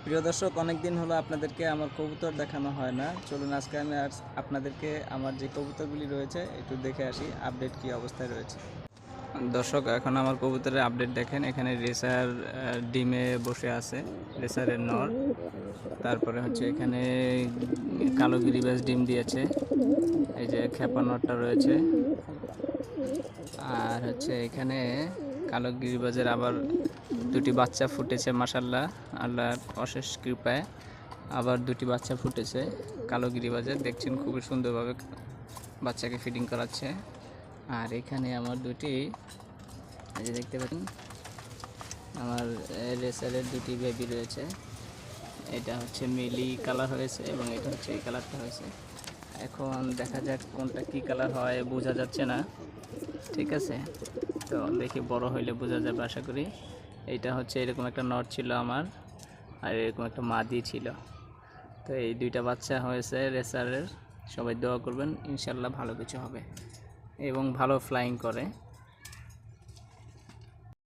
প্রিয় দর্শক, অনেক দিন হলো আপনাদেরকে আমার কবুতর দেখানো হয় না। চলুন আজকে আমি আপনাদেরকে আমার যে কবুতরগুলি রয়েছে একটু দেখে আসি আপডেট কি অবস্থায় রয়েছে। দর্শক, এখন আমার কবুতরের আপডেট দেখেন। এখানে রেসার ডিমে বসে আছে, রেসারের নর। তারপরে হচ্ছে এখানে কালো গিরিবাজ ডিম দিয়েছে, এই যে খেপা নরটা রয়েছে। আর হচ্ছে এখানে কালো গিরিবাজের আবার দুটি বাচ্চা ফুটেছে, মাশাল্লাহ, আল্লাহর অশেষ কৃপায় আবার দুটি বাচ্চা ফুটেছে কালো গিরিবাজের। দেখছেন খুবই সুন্দরভাবে বাচ্চাকে ফিডিং করাচ্ছে। আর এখানে আমার দুটি, এই যে দেখতে পাচ্ছেন, আমার রেসারের দুটি বেবি রয়েছে। এটা হচ্ছে মিলি কালার হয়েছে এবং এটা হচ্ছে এই কালারটা হয়েছে। এখন দেখা যাক কোনটা কি কালার হয়, বোঝা যাচ্ছে না। ঠিক আছে, তো দেখি বড় হইলে বোঝা যাবে আশা করি। এইটা হচ্ছে এরকম একটা নট ছিল আমার, আর এরকম একটা মাদি ছিল। তো এই দুইটা বাচ্চা হয়েছে রেসারের। সবাই দোয়া করবেন, ইনশাল্লাহ ভালো কিছু হবে এবং ভালো ফ্লাইং করে।